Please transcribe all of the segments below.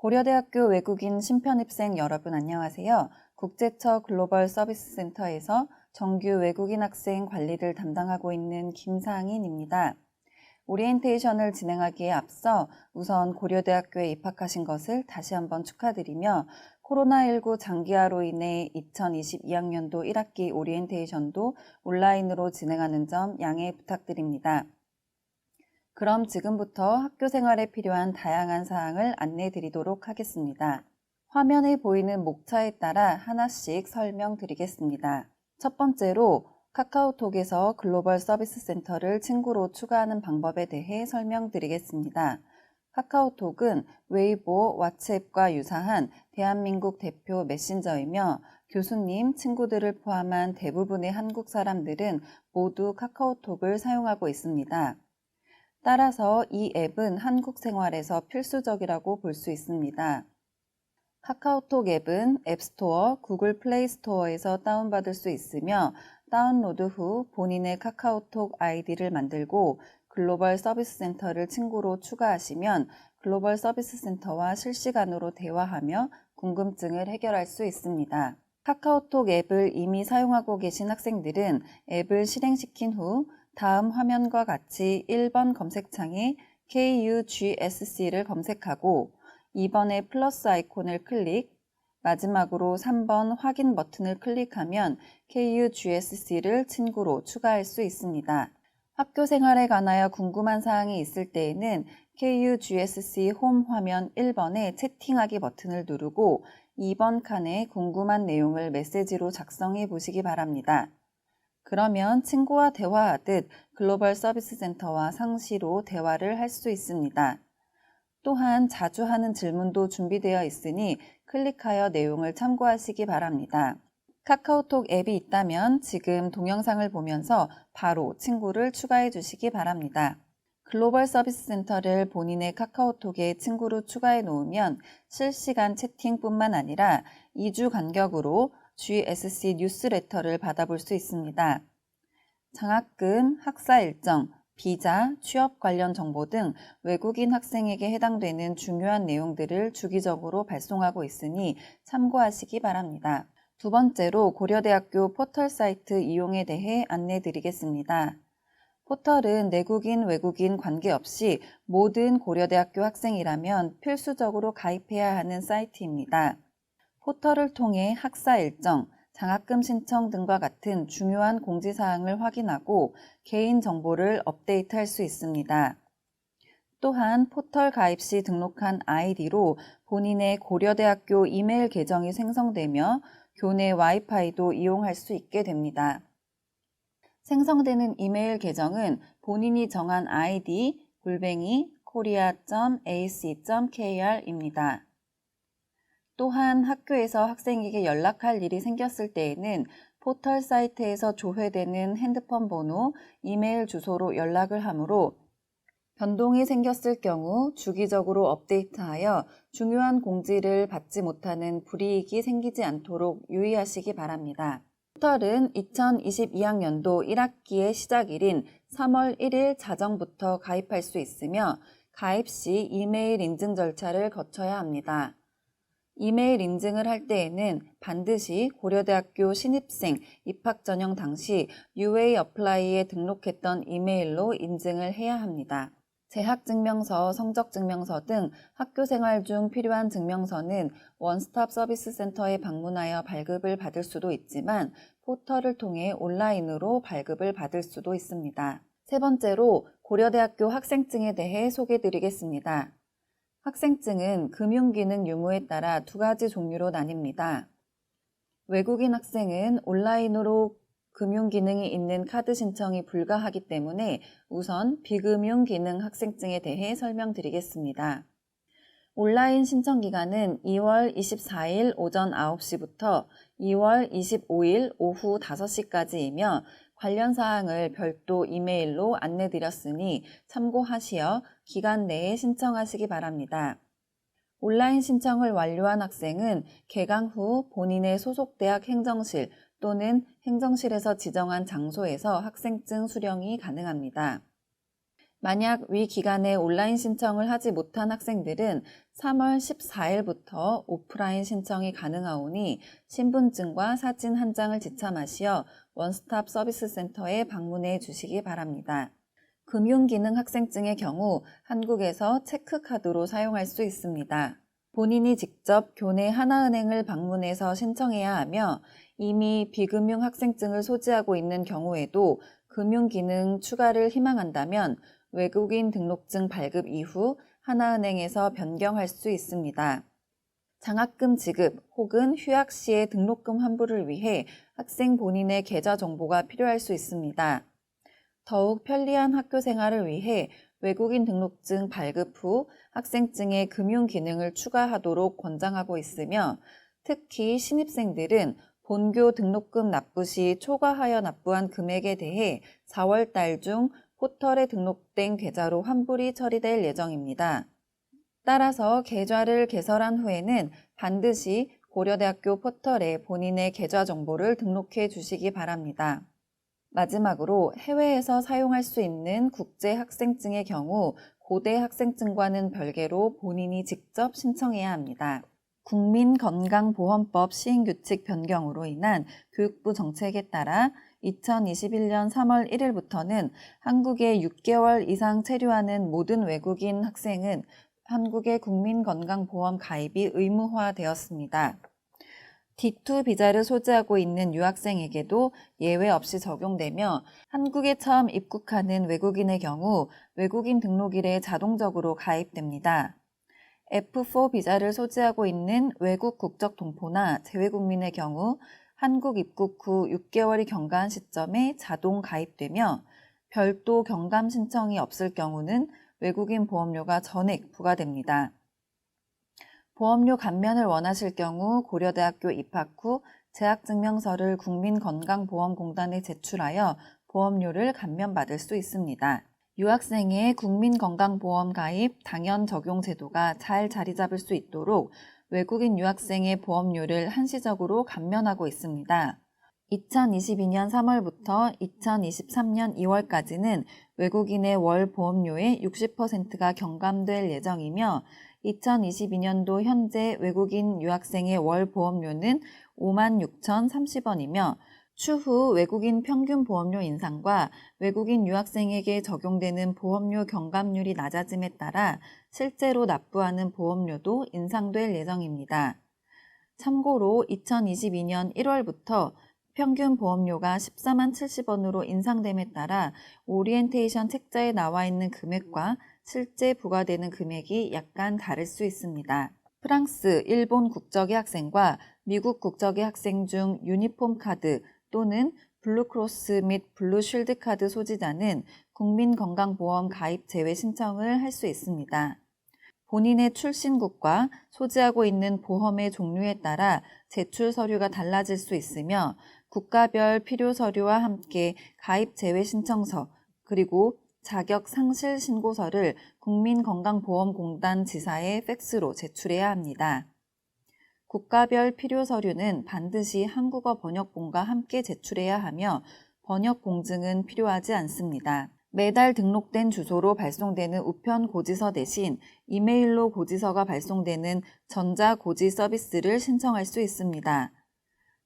고려대학교 외국인 신편입생 여러분 안녕하세요. 국제처 글로벌 서비스 센터에서 정규 외국인 학생 관리를 담당하고 있는 김상인입니다. 오리엔테이션을 진행하기에 앞서 우선 고려대학교에 입학하신 것을 다시 한번 축하드리며 코로나19 장기화로 인해 2022학년도 1학기 오리엔테이션도 온라인으로 진행하는 점 양해 부탁드립니다. 그럼 지금부터 학교 생활에 필요한 다양한 사항을 안내 드리도록 하겠습니다. 화면에 보이는 목차에 따라 하나씩 설명드리겠습니다. 첫 번째로 카카오톡에서 글로벌 서비스 센터를 친구로 추가하는 방법에 대해 설명드리겠습니다. 카카오톡은 웨이보, 왓츠앱과 유사한 대한민국 대표 메신저이며 교수님, 친구들을 포함한 대부분의 한국 사람들은 모두 카카오톡을 사용하고 있습니다. 따라서 이 앱은 한국 생활에서 필수적이라고 볼 수 있습니다. 카카오톡 앱은 앱스토어, 구글 플레이 스토어에서 다운받을 수 있으며 다운로드 후 본인의 카카오톡 아이디를 만들고 글로벌 서비스 센터를 친구로 추가하시면 글로벌 서비스 센터와 실시간으로 대화하며 궁금증을 해결할 수 있습니다. 카카오톡 앱을 이미 사용하고 계신 학생들은 앱을 실행시킨 후 다음 화면과 같이 1번 검색창에 KUGSC를 검색하고 2번의 플러스 아이콘을 클릭, 마지막으로 3번 확인 버튼을 클릭하면 KUGSC를 친구로 추가할 수 있습니다. 학교 생활에 관하여 궁금한 사항이 있을 때에는 KUGSC 홈 화면 1번의 채팅하기 버튼을 누르고 2번 칸에 궁금한 내용을 메시지로 작성해 보시기 바랍니다. 그러면 친구와 대화하듯 글로벌 서비스 센터와 상시로 대화를 할 수 있습니다. 또한 자주 하는 질문도 준비되어 있으니 클릭하여 내용을 참고하시기 바랍니다. 카카오톡 앱이 있다면 지금 동영상을 보면서 바로 친구를 추가해 주시기 바랍니다. 글로벌 서비스 센터를 본인의 카카오톡에 친구로 추가해 놓으면 실시간 채팅뿐만 아니라 2주 간격으로 GSC 뉴스레터를 받아볼 수 있습니다. 장학금, 학사 일정, 비자, 취업 관련 정보 등 외국인 학생에게 해당되는 중요한 내용들을 주기적으로 발송하고 있으니 참고하시기 바랍니다. 두 번째로 고려대학교 포털 사이트 이용에 대해 안내 드리겠습니다. 포털은 내국인, 외국인 관계없이 모든 고려대학교 학생이라면 필수적으로 가입해야 하는 사이트입니다. 포털을 통해 학사 일정, 장학금 신청 등과 같은 중요한 공지사항을 확인하고 개인 정보를 업데이트할 수 있습니다. 또한 포털 가입 시 등록한 아이디로 본인의 고려대학교 이메일 계정이 생성되며 교내 와이파이도 이용할 수 있게 됩니다. 생성되는 이메일 계정은 본인이 정한 아이디 korea.ac.kr입니다. 또한 학교에서 학생에게 연락할 일이 생겼을 때에는 포털 사이트에서 조회되는 핸드폰 번호, 이메일 주소로 연락을 하므로 변동이 생겼을 경우 주기적으로 업데이트하여 중요한 공지를 받지 못하는 불이익이 생기지 않도록 유의하시기 바랍니다. 포털은 2022학년도 1학기의 시작일인 3월 1일 자정부터 가입할 수 있으며 가입 시 이메일 인증 절차를 거쳐야 합니다. 이메일 인증을 할 때에는 반드시 고려대학교 신입생 입학 전형 당시 UA 어플라이에 등록했던 이메일로 인증을 해야 합니다. 재학증명서, 성적증명서 등 학교생활 중 필요한 증명서는 원스톱 서비스 센터에 방문하여 발급을 받을 수도 있지만 포털을 통해 온라인으로 발급을 받을 수도 있습니다. 세 번째로 고려대학교 학생증에 대해 소개드리겠습니다. 학생증은 금융기능 유무에 따라 두 가지 종류로 나뉩니다. 외국인 학생은 온라인으로 금융기능이 있는 카드 신청이 불가하기 때문에 우선 비금융기능 학생증에 대해 설명드리겠습니다. 온라인 신청 기간은 2월 24일 오전 9시부터 2월 25일 오후 5시까지이며 관련 사항을 별도 이메일로 안내드렸으니 참고하시어 기간 내에 신청하시기 바랍니다. 온라인 신청을 완료한 학생은 개강 후 본인의 소속 대학 행정실 또는 행정실에서 지정한 장소에서 학생증 수령이 가능합니다. 만약 위 기간에 온라인 신청을 하지 못한 학생들은 3월 14일부터 오프라인 신청이 가능하오니 신분증과 사진 한 장을 지참하시어 원스톱 서비스 센터에 방문해 주시기 바랍니다. 금융기능 학생증의 경우 한국에서 체크카드로 사용할 수 있습니다. 본인이 직접 교내 하나은행을 방문해서 신청해야 하며 이미 비금융 학생증을 소지하고 있는 경우에도 금융기능 추가를 희망한다면 외국인 등록증 발급 이후 하나은행에서 변경할 수 있습니다. 장학금 지급 혹은 휴학 시의 등록금 환불을 위해 학생 본인의 계좌 정보가 필요할 수 있습니다. 더욱 편리한 학교 생활을 위해 외국인 등록증 발급 후 학생증에 금융 기능을 추가하도록 권장하고 있으며 특히 신입생들은 본교 등록금 납부 시 초과하여 납부한 금액에 대해 4월 달 중 포털에 등록된 계좌로 환불이 처리될 예정입니다. 따라서 계좌를 개설한 후에는 반드시 고려대학교 포털에 본인의 계좌 정보를 등록해 주시기 바랍니다. 마지막으로 해외에서 사용할 수 있는 국제 학생증의 경우 고대 학생증과는 별개로 본인이 직접 신청해야 합니다. 국민건강보험법 시행규칙 변경으로 인한 교육부 정책에 따라 2021년 3월 1일부터는 한국에 6개월 이상 체류하는 모든 외국인 학생은 한국의 국민건강보험 가입이 의무화되었습니다. D2 비자를 소지하고 있는 유학생에게도 예외 없이 적용되며 한국에 처음 입국하는 외국인의 경우 외국인 등록일에 자동적으로 가입됩니다. F4 비자를 소지하고 있는 외국 국적 동포나 재외국민의 경우 한국 입국 후 6개월이 경과한 시점에 자동 가입되며 별도 경감 신청이 없을 경우는 외국인 보험료가 전액 부과됩니다. 보험료 감면을 원하실 경우 고려대학교 입학 후 재학증명서를 국민건강보험공단에 제출하여 보험료를 감면받을 수 있습니다. 유학생의 국민건강보험 가입 당연 적용 제도가 잘 자리 잡을 수 있도록 외국인 유학생의 보험료를 한시적으로 감면하고 있습니다. 2022년 3월부터 2023년 2월까지는 외국인의 월 보험료의 60%가 경감될 예정이며 2022년도 현재 외국인 유학생의 월 보험료는 56,030원이며 추후 외국인 평균 보험료 인상과 외국인 유학생에게 적용되는 보험료 경감률이 낮아짐에 따라 실제로 납부하는 보험료도 인상될 예정입니다. 참고로 2022년 1월부터 평균 보험료가 14만 70원으로 인상됨에 따라 오리엔테이션 책자에 나와 있는 금액과 실제 부과되는 금액이 약간 다를 수 있습니다. 프랑스, 일본 국적의 학생과 미국 국적의 학생 중 유니폼 카드 또는 블루크로스 및 블루쉴드 카드 소지자는 국민건강보험 가입 제외 신청을 할 수 있습니다. 본인의 출신국과 소지하고 있는 보험의 종류에 따라 제출 서류가 달라질 수 있으며 국가별 필요 서류와 함께 가입 제외 신청서 그리고 자격 상실 신고서를 국민건강보험공단 지사에 팩스로 제출해야 합니다. 국가별 필요 서류는 반드시 한국어 번역본과 함께 제출해야 하며 번역 공증은 필요하지 않습니다. 매달 등록된 주소로 발송되는 우편 고지서 대신 이메일로 고지서가 발송되는 전자고지 서비스를 신청할 수 있습니다.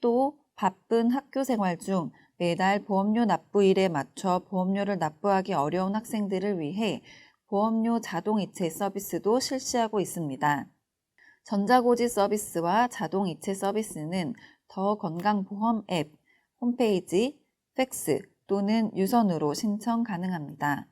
또 바쁜 학교 생활 중 매달 보험료 납부일에 맞춰 보험료를 납부하기 어려운 학생들을 위해 보험료 자동이체 서비스도 실시하고 있습니다. 전자고지 서비스와 자동이체 서비스는 더 건강보험 앱, 홈페이지, 팩스 또는 유선으로 신청 가능합니다.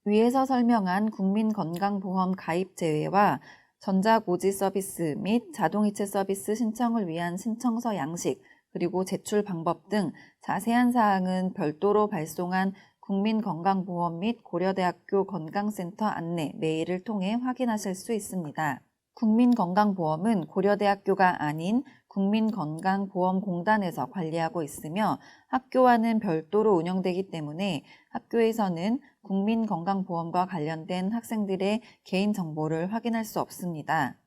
위에서 설명한 국민건강보험 가입 제외와 전자고지 서비스 및 자동이체 서비스 신청을 위한 신청서 양식 그리고 제출 방법 등 자세한 사항은 별도로 발송한 국민건강보험 및 고려대학교 건강센터 안내 메일을 통해 확인하실 수 있습니다. 국민건강보험은 고려대학교가 아닌 국민건강보험공단에서 관리하고 있으며 학교와는 별도로 운영되기 때문에 학교에서는 국민건강보험과 관련된 학생들의 개인정보를 확인할 수 없습니다.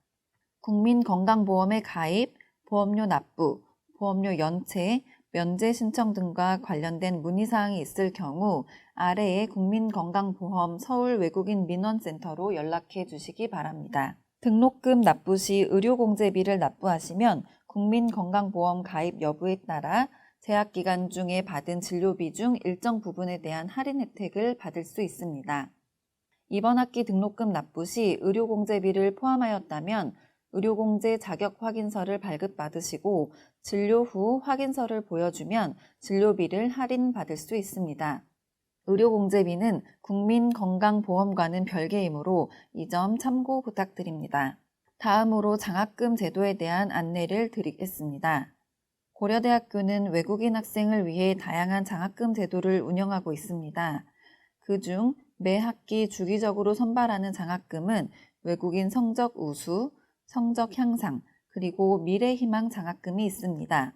국민건강보험의 가입, 보험료 납부, 보험료 연체, 면제 신청 등과 관련된 문의사항이 있을 경우 아래의 국민건강보험 서울 외국인 민원센터로 연락해 주시기 바랍니다. 등록금 납부 시 의료공제비를 납부하시면 국민건강보험 가입 여부에 따라 재학기간 중에 받은 진료비 중 일정 부분에 대한 할인 혜택을 받을 수 있습니다. 이번 학기 등록금 납부 시 의료공제비를 포함하였다면 의료공제 자격 확인서를 발급받으시고 진료 후 확인서를 보여주면 진료비를 할인받을 수 있습니다. 의료공제비는 국민건강보험과는 별개이므로 이 점 참고 부탁드립니다. 다음으로 장학금 제도에 대한 안내를 드리겠습니다. 고려대학교는 외국인 학생을 위해 다양한 장학금 제도를 운영하고 있습니다. 그중 매 학기 주기적으로 선발하는 장학금은 외국인 성적 우수, 성적 향상, 그리고 미래희망 장학금이 있습니다.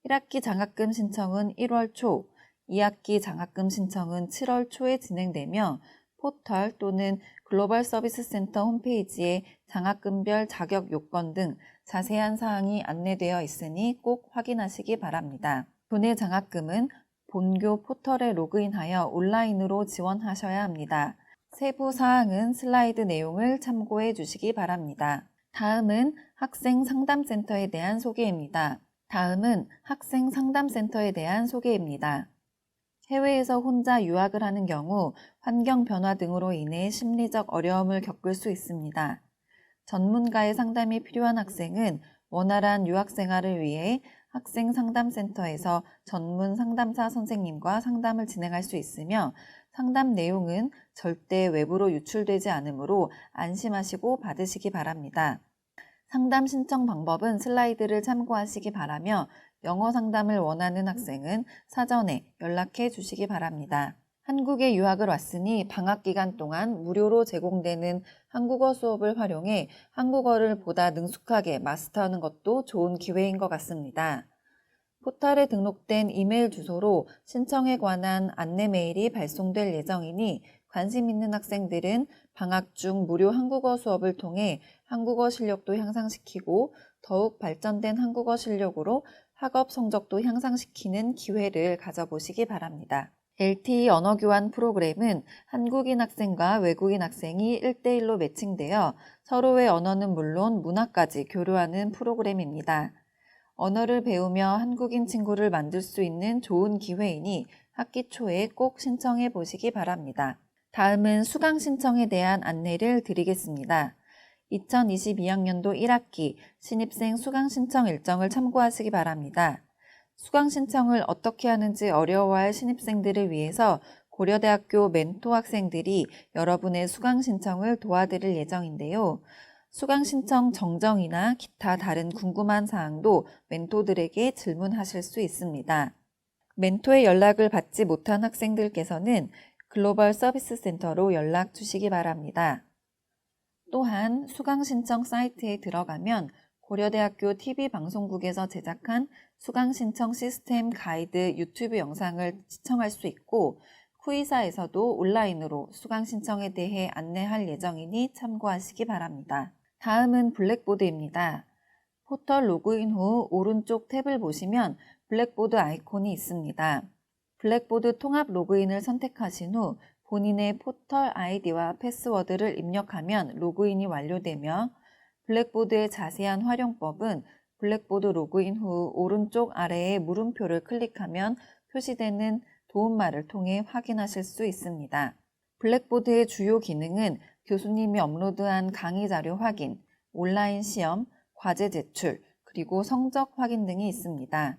1학기 장학금 신청은 1월 초, 2학기 장학금 신청은 7월 초에 진행되며 포털 또는 글로벌 서비스 센터 홈페이지에 장학금별 자격 요건 등 자세한 사항이 안내되어 있으니 꼭 확인하시기 바랍니다. 교내 장학금은 본교 포털에 로그인하여 온라인으로 지원하셔야 합니다. 세부 사항은 슬라이드 내용을 참고해 주시기 바랍니다. 다음은 학생 상담센터에 대한 소개입니다. 해외에서 혼자 유학을 하는 경우 환경 변화 등으로 인해 심리적 어려움을 겪을 수 있습니다. 전문가의 상담이 필요한 학생은 원활한 유학 생활을 위해 학생 상담센터에서 전문 상담사 선생님과 상담을 진행할 수 있으며 상담 내용은 절대 외부로 유출되지 않으므로 안심하시고 받으시기 바랍니다. 상담 신청 방법은 슬라이드를 참고하시기 바라며 영어 상담을 원하는 학생은 사전에 연락해 주시기 바랍니다. 한국에 유학을 왔으니 방학 기간 동안 무료로 제공되는 한국어 수업을 활용해 한국어를 보다 능숙하게 마스터하는 것도 좋은 기회인 것 같습니다. 포털에 등록된 이메일 주소로 신청에 관한 안내 메일이 발송될 예정이니 관심 있는 학생들은 방학 중 무료 한국어 수업을 통해 한국어 실력도 향상시키고 더욱 발전된 한국어 실력으로 학업 성적도 향상시키는 기회를 가져보시기 바랍니다. LTE 언어교환 프로그램은 한국인 학생과 외국인 학생이 1대1로 매칭되어 서로의 언어는 물론 문화까지 교류하는 프로그램입니다. 언어를 배우며 한국인 친구를 만들 수 있는 좋은 기회이니 학기 초에 꼭 신청해 보시기 바랍니다. 다음은 수강 신청에 대한 안내를 드리겠습니다. 2022학년도 1학기 신입생 수강 신청 일정을 참고하시기 바랍니다. 수강 신청을 어떻게 하는지 어려워할 신입생들을 위해서 고려대학교 멘토 학생들이 여러분의 수강 신청을 도와드릴 예정인데요. 수강 신청 정정이나 기타 다른 궁금한 사항도 멘토들에게 질문하실 수 있습니다. 멘토의 연락을 받지 못한 학생들께서는 글로벌 서비스 센터로 연락 주시기 바랍니다. 또한 수강 신청 사이트에 들어가면 고려대학교 TV방송국에서 제작한 수강 신청 시스템 가이드 유튜브 영상을 시청할 수 있고 쿠이사에서도 온라인으로 수강 신청에 대해 안내할 예정이니 참고하시기 바랍니다. 다음은 블랙보드입니다. 포털 로그인 후 오른쪽 탭을 보시면 블랙보드 아이콘이 있습니다. 블랙보드 통합 로그인을 선택하신 후 본인의 포털 아이디와 패스워드를 입력하면 로그인이 완료되며 블랙보드의 자세한 활용법은 블랙보드 로그인 후 오른쪽 아래의 물음표를 클릭하면 표시되는 도움말을 통해 확인하실 수 있습니다. 블랙보드의 주요 기능은 교수님이 업로드한 강의 자료 확인, 온라인 시험, 과제 제출, 그리고 성적 확인 등이 있습니다.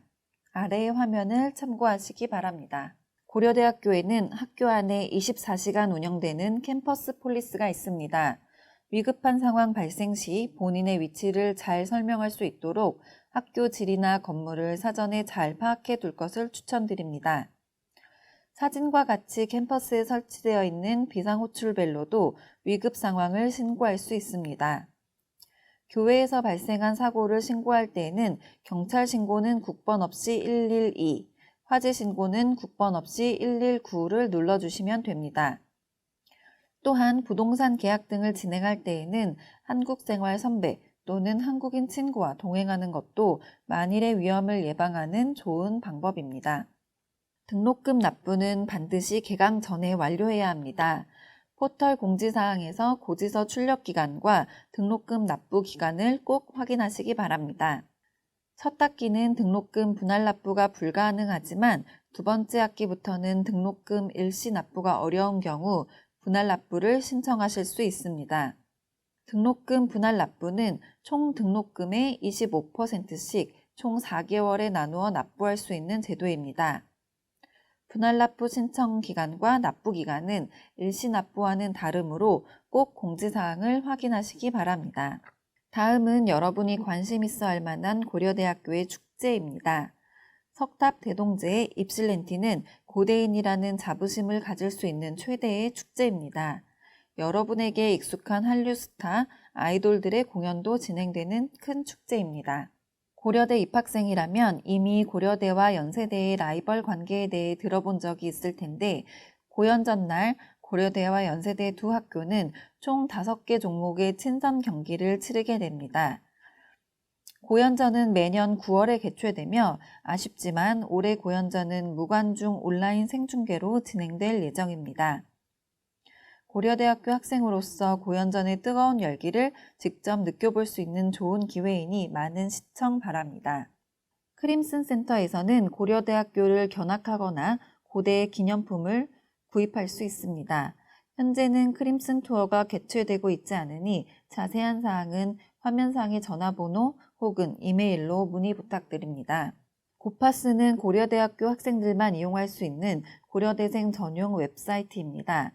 아래의 화면을 참고하시기 바랍니다. 고려대학교에는 학교 안에 24시간 운영되는 캠퍼스 폴리스가 있습니다. 위급한 상황 발생 시 본인의 위치를 잘 설명할 수 있도록 학교 지리나 건물을 사전에 잘 파악해 둘 것을 추천드립니다. 사진과 같이 캠퍼스에 설치되어 있는 비상호출벨로도 위급 상황을 신고할 수 있습니다. 교외에서 발생한 사고를 신고할 때에는 경찰 신고는 국번 없이 112, 화재 신고는 국번 없이 119를 눌러주시면 됩니다. 또한 부동산 계약 등을 진행할 때에는 한국생활 선배 또는 한국인 친구와 동행하는 것도 만일의 위험을 예방하는 좋은 방법입니다. 등록금 납부는 반드시 개강 전에 완료해야 합니다. 포털 공지사항에서 고지서 출력 기간과 등록금 납부 기간을 꼭 확인하시기 바랍니다. 첫 학기는 등록금 분할 납부가 불가능하지만 두 번째 학기부터는 등록금 일시 납부가 어려운 경우 분할 납부를 신청하실 수 있습니다. 등록금 분할 납부는 총 등록금의 25%씩 총 4개월에 나누어 납부할 수 있는 제도입니다. 분할 납부 신청 기간과 납부 기간은 일시 납부와는 다르므로 꼭 공지사항을 확인하시기 바랍니다. 다음은 여러분이 관심 있어 할 만한 고려대학교의 축제입니다. 석탑 대동제의 입실렌티는 고대인이라는 자부심을 가질 수 있는 최대의 축제입니다. 여러분에게 익숙한 한류 스타, 아이돌들의 공연도 진행되는 큰 축제입니다. 고려대 입학생이라면 이미 고려대와 연세대의 라이벌 관계에 대해 들어본 적이 있을 텐데 고연 전날 고려대와 연세대 두 학교는 총 5개 종목의 친선 경기를 치르게 됩니다. 고연전은 매년 9월에 개최되며 아쉽지만 올해 고연전은 무관중 온라인 생중계로 진행될 예정입니다. 고려대학교 학생으로서 고연전의 뜨거운 열기를 직접 느껴볼 수 있는 좋은 기회이니 많은 시청 바랍니다. 크림슨 센터에서는 고려대학교를 견학하거나 고대의 기념품을 구입할 수 있습니다. 현재는 크림슨 투어가 개최되고 있지 않으니 자세한 사항은 화면상의 전화번호 혹은 이메일로 문의 부탁드립니다. 고파스는 고려대학교 학생들만 이용할 수 있는 고려대생 전용 웹사이트입니다.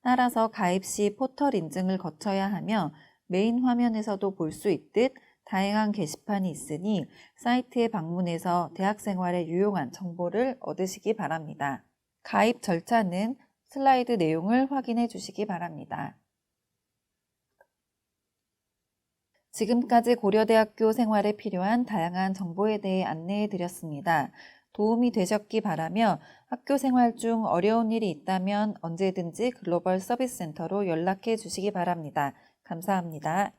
따라서 가입 시 포털 인증을 거쳐야 하며 메인 화면에서도 볼 수 있듯 다양한 게시판이 있으니 사이트에 방문해서 대학생활에 유용한 정보를 얻으시기 바랍니다. 가입 절차는 슬라이드 내용을 확인해 주시기 바랍니다. 지금까지 고려대학교 생활에 필요한 다양한 정보에 대해 안내해 드렸습니다. 도움이 되셨기 바라며 학교 생활 중 어려운 일이 있다면 언제든지 글로벌 서비스 센터로 연락해 주시기 바랍니다. 감사합니다.